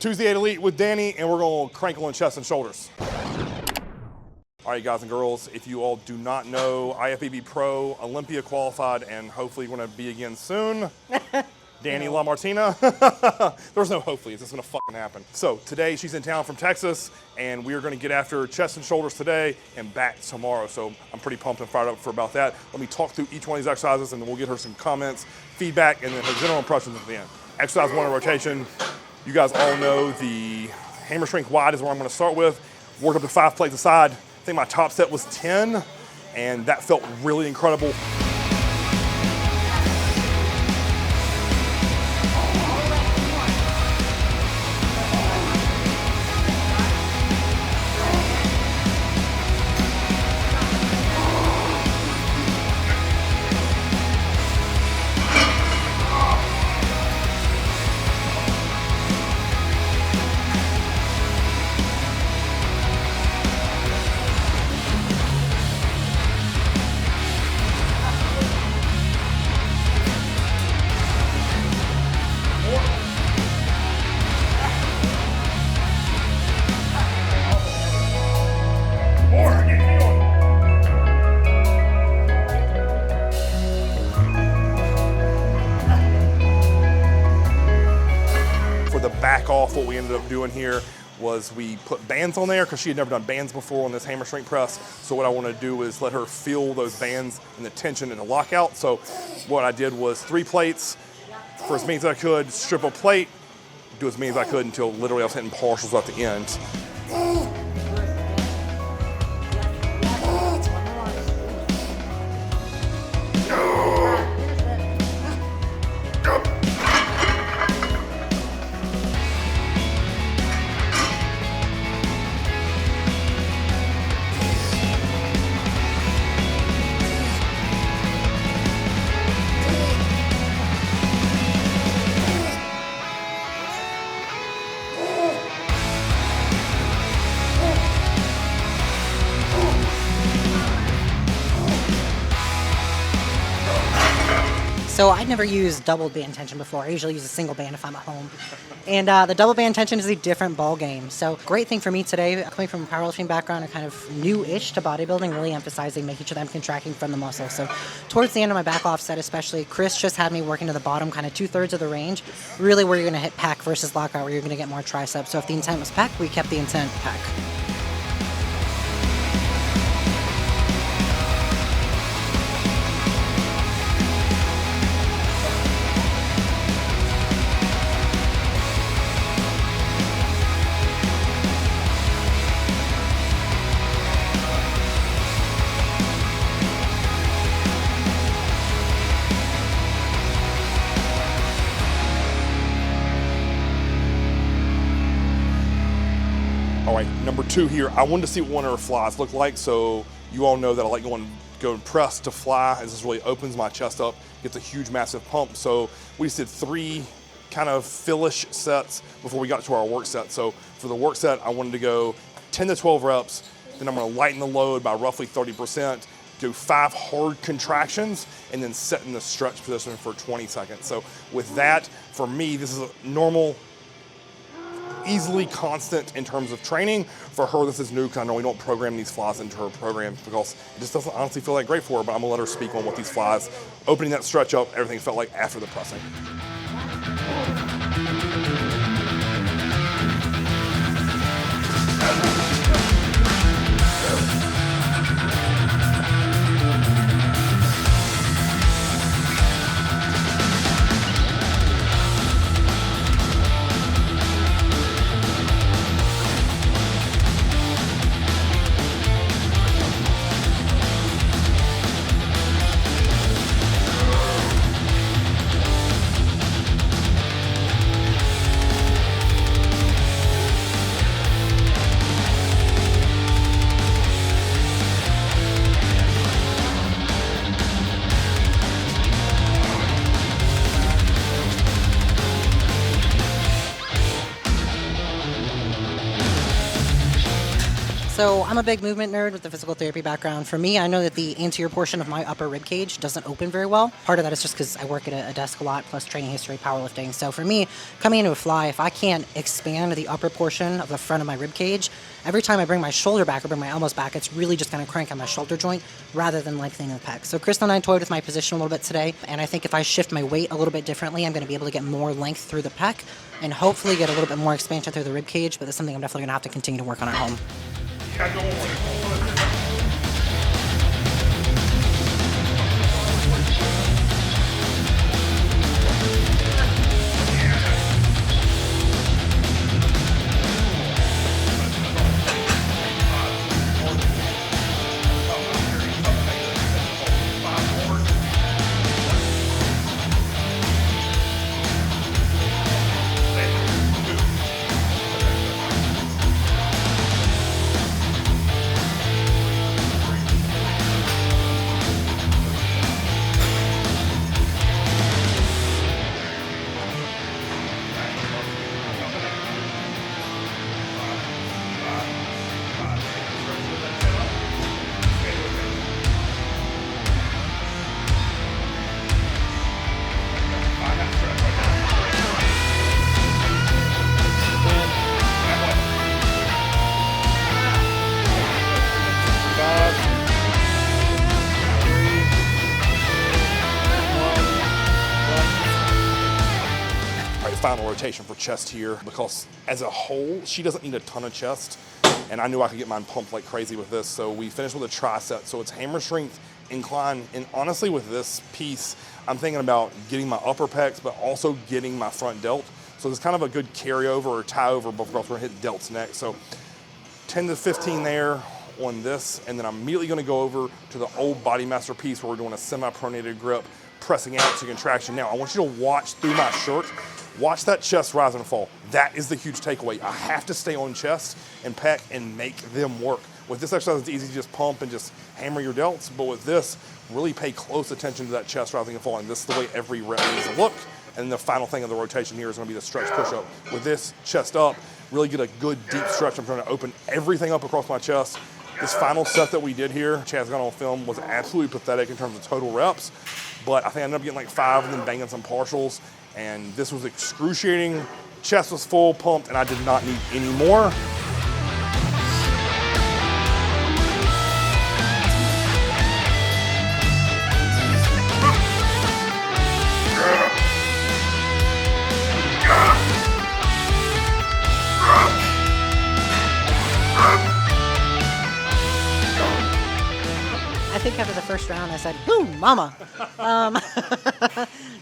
Tuesday at Elite with Dani, and we're going to crank on chest and shoulders. All right, guys and girls, if you all do not know, IFBB Pro, Olympia qualified, and hopefully going to be again soon. Dani, LaMartina. There's no hopefully, it's just going to fucking happen. So today she's in town from Texas, and we are going to get after chest and shoulders today and back tomorrow. So I'm pretty pumped and fired up for about that. Let me talk through each one of these exercises, and then we'll get her some comments, feedback, and then her general impressions at the end. Exercise 1 in rotation. You guys all know the hammer strength wide is where I'm going to start with. Work up to 5 plates aside. I think my top set was 10, and that felt really incredible. Back off, what we ended up doing here was we put bands on there because she had never done bands before on this hammer strength press. So what I want to do is let her feel those bands and the tension and the lockout. So what I did was 3 plates for as many as I could, strip a plate, do as many as I could until literally I was hitting partials at the end. So I'd never used double band tension before. I usually use a single band if I'm at home. And the double band tension is a different ball game. So great thing for me today, coming from a powerlifting background and kind of new-ish to bodybuilding, really emphasizing making sure that I'm contracting from the muscle. So towards the end of my back off set especially, Chris just had me working to the bottom, kind of 2/3 of the range, really where you're going to hit pack versus lockout, where you're going to get more triceps. So if the intent was pack, we kept the intent pack. All right, number 2 here. I wanted to see what one of her flies looked like, so you all know that I like going press to fly, as this really opens my chest up, gets a huge, massive pump. So we just did 3 kind of fill-ish sets before we got to our work set. So for the work set, I wanted to go 10 to 12 reps, then I'm gonna lighten the load by roughly 30%, do 5 hard contractions, and then set in the stretch position for 20 seconds. So with that, for me, this is a normal, easily constant in terms of training. For her, this is new because I know we don't program these flies into her program because it just doesn't honestly feel that great for her, but I'm gonna let her speak on what these flies, opening that stretch up, everything felt like after the pressing. So I'm a big movement nerd with the physical therapy background. For me, I know that the anterior portion of my upper rib cage doesn't open very well. Part of that is just because I work at a desk a lot, plus training history, powerlifting. So for me, coming into a fly, if I can't expand the upper portion of the front of my rib cage, every time I bring my shoulder back or bring my elbows back, it's really just going to crank on my shoulder joint rather than lengthening the pec. So Crystal and I toyed with my position a little bit today, and I think if I shift my weight a little bit differently, I'm going to be able to get more length through the pec and hopefully get a little bit more expansion through the rib cage, but that's something I'm definitely going to have to continue to work on at home. Yeah, go on. Final rotation for chest here, because as a whole, she doesn't need a ton of chest, and I knew I could get mine pumped like crazy with this. So we finished with a tricep. So it's hammer strength, incline, and honestly with this piece, I'm thinking about getting my upper pecs, but also getting my front delt. So there's kind of a good carryover or tie over before we're gonna hit delts next. So 10 to 15 there on this, and then I'm immediately gonna go over to the old Body Master piece where we're doing a semi-pronated grip, pressing out to contraction. Now, I want you to watch through my shirt. Watch that chest rise and fall. That is the huge takeaway. I have to stay on chest and pec and make them work. With this exercise, it's easy to just pump and just hammer your delts, but with this, really pay close attention to that chest rising and falling. This is the way every rep needs to look. And the final thing of the rotation here is gonna be the stretch push-up. With this, chest up, really get a good deep stretch. I'm trying to open everything up across my chest. This final set that we did here, Chad's got on film, was absolutely pathetic in terms of total reps, but I think I ended up getting like 5 and then banging some partials. And this was excruciating. Chest was full, pumped, and I did not need any more. I think after the first round, I said, "Whoo, mama!"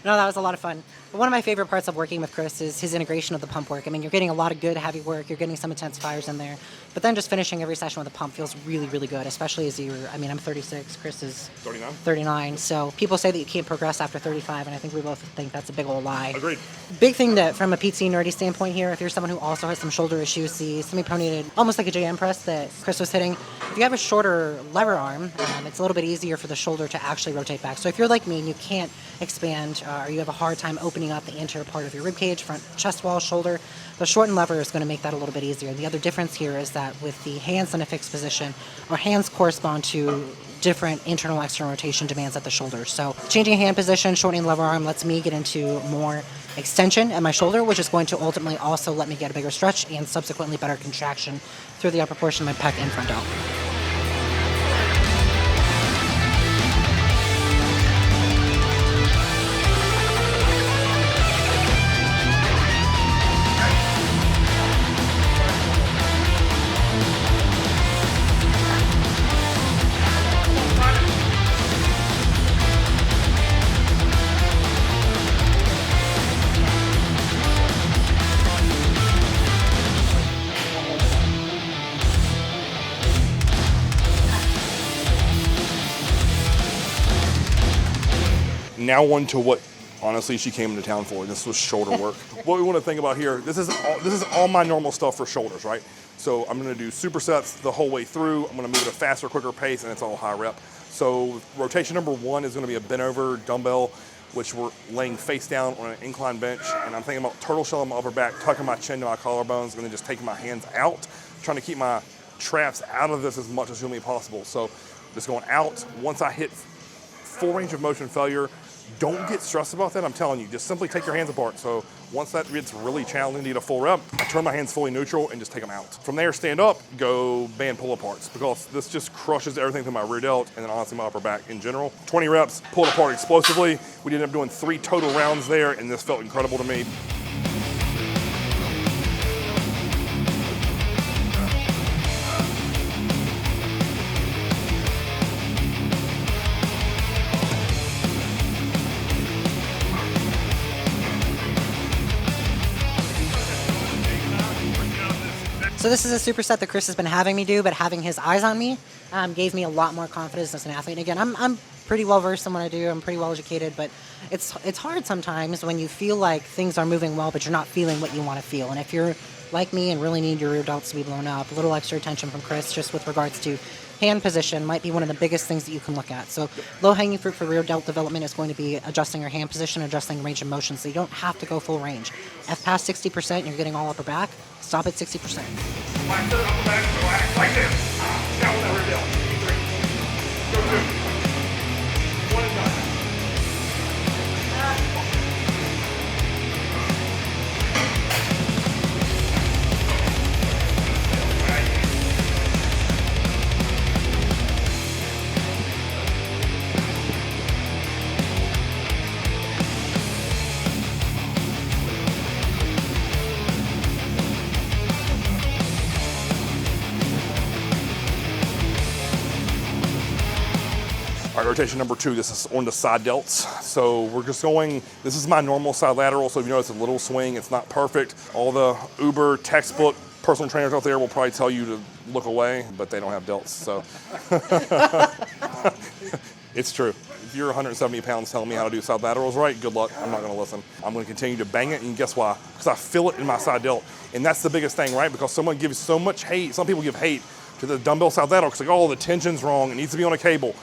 No, that was a lot of fun. But one of my favorite parts of working with Chris is his integration of the pump work. I mean, you're getting a lot of good heavy work, you're getting some intensifiers in there, but then just finishing every session with a pump feels really, really good, especially as I'm 36, Chris is 39. So people say that you can't progress after 35, and I think we both think that's a big old lie. Agreed. Big thing that, from a PT nerdy standpoint here, if you're someone who also has some shoulder issues, the semi-pronated, almost like a JM press that Chris was hitting, if you have a shorter lever arm, it's a little bit easier for the shoulder to actually rotate back. So if you're like me and you can't expand, or you have a hard time opening up the anterior part of your rib cage, front chest wall, shoulder, the shortened lever is going to make that a little bit easier. The other difference here is that with the hands in a fixed position, our hands correspond to different internal and external rotation demands at the shoulder. So changing hand position, shortening the lever arm lets me get into more extension at my shoulder, which is going to ultimately also let me get a bigger stretch and subsequently better contraction through the upper portion of my pec and front delt. Now on to what, honestly, she came into town for. This was shoulder work. What we want to think about here, this is all my normal stuff for shoulders, right? So I'm going to do supersets the whole way through. I'm going to move at a faster, quicker pace, and it's all high rep. So rotation number 1 is going to be a bent over dumbbell, which we're laying face down on an incline bench. And I'm thinking about turtle shell on my upper back, tucking my chin to my collarbones, and then just taking my hands out, trying to keep my traps out of this as much as humanly possible. So just going out. Once I hit full range of motion failure, don't get stressed about that. I'm telling you, just simply take your hands apart. So once that gets really challenging to get a full rep, I turn my hands fully neutral and just take them out. From there, stand up, go band pull aparts, because this just crushes everything through my rear delt and then honestly my upper back in general. 20 reps, pull it apart explosively. We ended up doing 3 total rounds there, and this felt incredible to me. So this is a superset that Chris has been having me do, but having his eyes on me gave me a lot more confidence as an athlete. And again, I'm pretty well versed in what I do. I'm pretty well educated, but it's hard sometimes when you feel like things are moving well, but you're not feeling what you want to feel. And if you're like me and really need your rear delts to be blown up, a little extra attention from Chris just with regards to hand position might be one of the biggest things that you can look at. So low-hanging fruit for rear delt development is going to be adjusting your hand position, adjusting range of motion, so you don't have to go full range. If past 60% and you're getting all upper back, stop at 60%. Upper back, relax, like this. Down with that rear delt. 3. Go 2. 1 and done. All right, rotation number 2, this is on the side delts. So we're just going, this is my normal side lateral, so if you notice a little swing, it's not perfect. All the Uber textbook personal trainers out there will probably tell you to look away, but they don't have delts, so. It's true. If you're 170 pounds telling me how to do side laterals right, good luck, I'm not gonna listen. I'm gonna continue to bang it, and guess why? Because I feel it in my side delt. And that's the biggest thing, right? Because someone gives so much hate, some people give hate to the dumbbell side lateral, because like, oh, the tension's wrong, it needs to be on a cable.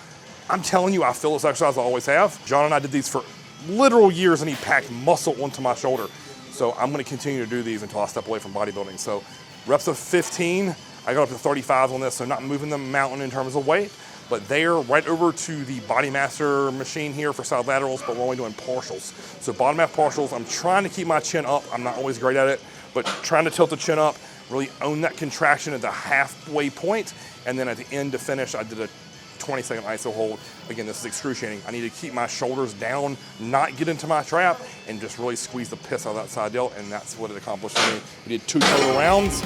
I'm telling you, I feel this exercise, I always have. John and I did these for literal years, and he packed muscle onto my shoulder. So I'm gonna continue to do these until I step away from bodybuilding. So reps of 15, I got up to 35 on this, so not moving the mountain in terms of weight, but they're right over to the Body Master machine here for side laterals, but we're only doing partials. So bottom half partials, I'm trying to keep my chin up. I'm not always great at it, but trying to tilt the chin up, really own that contraction at the halfway point, and then at the end to finish, I did a 20-second iso hold. Again, this is excruciating. I need to keep my shoulders down, not get into my trap, and just really squeeze the piss out of that side delt, and that's what it accomplished for me. We did 2 total rounds.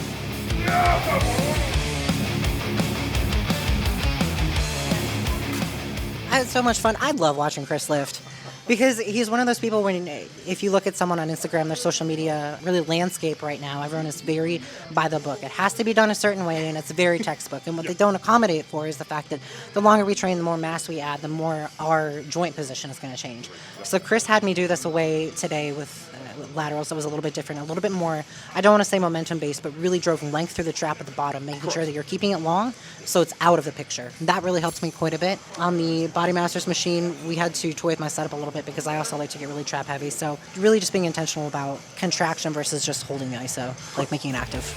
I had so much fun. I love watching Chris lift because he's one of those people when, if you look at someone on Instagram, their social media really landscape right now, everyone is very by the book. It has to be done a certain way, and it's very textbook. And what they don't accommodate for is the fact that the longer we train, the more mass we add, the more our joint position is going to change. So Chris had me do this away today with laterals that was a little bit different, a little bit more, I don't want to say momentum based, but really drove length through the trap at the bottom, making sure that you're keeping it long so it's out of the picture. That really helped me quite a bit. On the Body Masters machine, we had to toy with my setup a little bit because I also like to get really trap heavy. So really just being intentional about contraction versus just holding the iso, like making it active.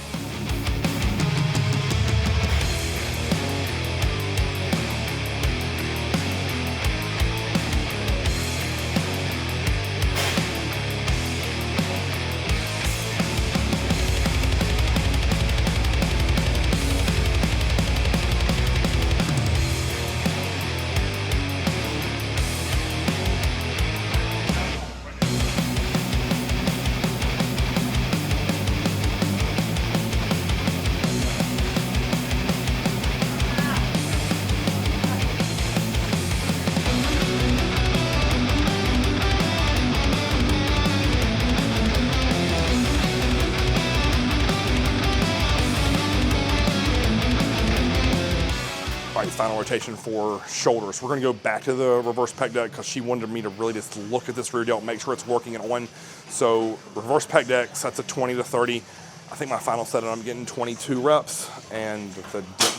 Final rotation for shoulders. We're gonna go back to the reverse pec deck because she wanted me to really just look at this rear delt, make sure it's working and on. So reverse pec deck sets at 20 to 30. I think my final set, I'm getting 22 reps, and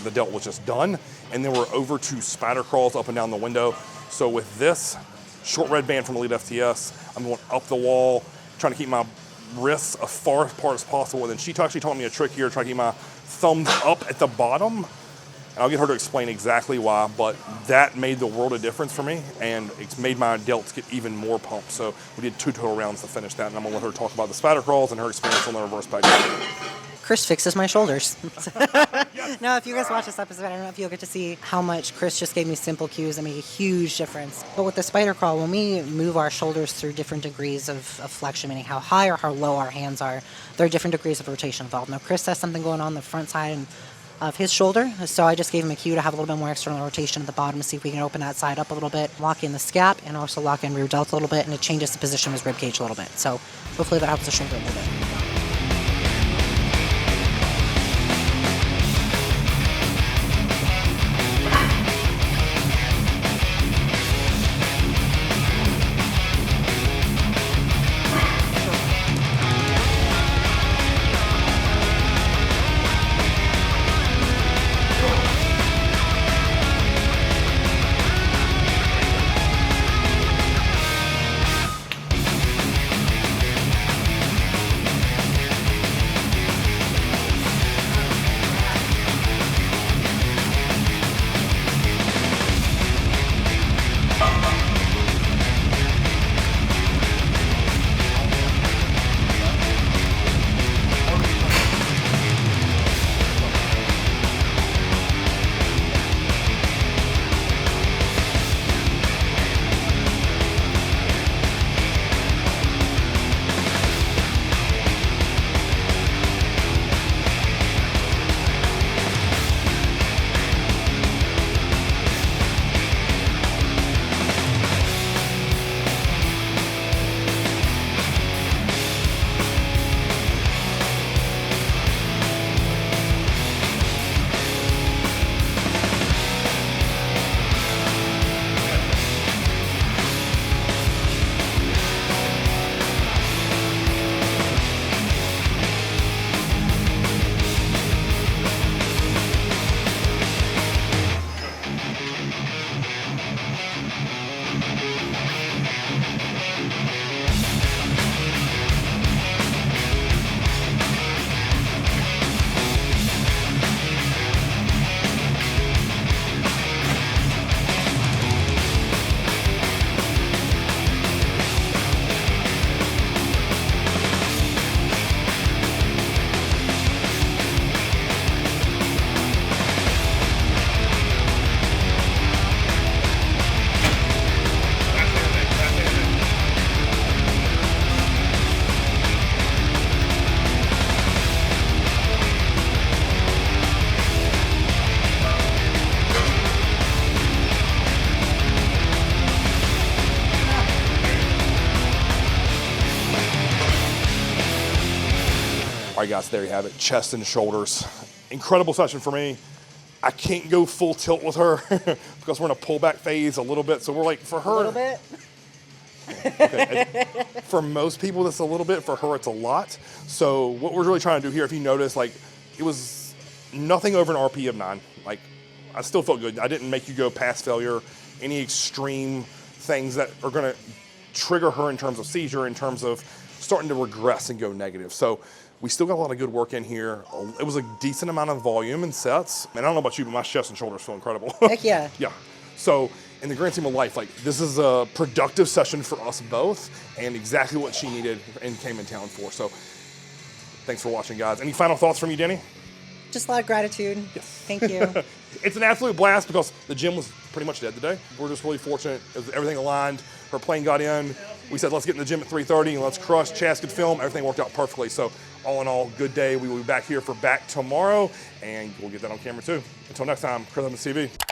the delt was just done. And then we're over to spider crawls up and down the window. So with this short red band from Elite FTS, I'm going up the wall, trying to keep my wrists as far apart as possible. And then she actually taught me a trick here, trying to get my thumbs up at the bottom. And I'll get her to explain exactly why, but that made the world of difference for me, and it's made my delts get even more pumped. So we did 2 total rounds to finish that, and I'm gonna let her talk about the spider crawls and her experience on the reverse back. Chris fixes my shoulders. No, if you guys watch this episode, I don't know if you'll get to see how much Chris just gave me simple cues that make a huge difference. But with the spider crawl, when we move our shoulders through different degrees of flexion, meaning how high or how low our hands are, there are different degrees of rotation involved. Now, Chris has something going on the front side of his shoulder, so I just gave him a cue to have a little bit more external rotation at the bottom to see if we can open that side up a little bit, lock in the scap, and also lock in rear delts a little bit, and it changes the position of his rib cage a little bit. So hopefully that helps the shoulder a little bit. All right, guys, there you have it. Chest and shoulders. Incredible session for me. I can't go full tilt with her because we're in a pullback phase a little bit. So we're like, for her. A little bit? Okay. For most people, that's a little bit. For her, it's a lot. So what we're really trying to do here, if you notice, like, it was nothing over an RP of 9. Like, I still felt good. I didn't make you go past failure. Any extreme things that are going to trigger her in terms of seizure, in terms of starting to regress and go negative. So we still got a lot of good work in here. It was a decent amount of volume and sets. And I don't know about you, but my chest and shoulders feel incredible. Heck yeah. Yeah. So in the grand scheme of life, like, this is a productive session for us both and exactly what she needed and came in town for. So thanks for watching, guys. Any final thoughts from you, Dani? Just a lot of gratitude. Yes. Thank you. It's an absolute blast because the gym was pretty much dead today. We're just really fortunate. Everything aligned. Her plane got in. We said, let's get in the gym at 3:30 and let's crush. Chaz could film. Everything worked out perfectly. So all in all, good day. We will be back here for back tomorrow, and we'll get that on camera too. Until next time, Chris on the TV.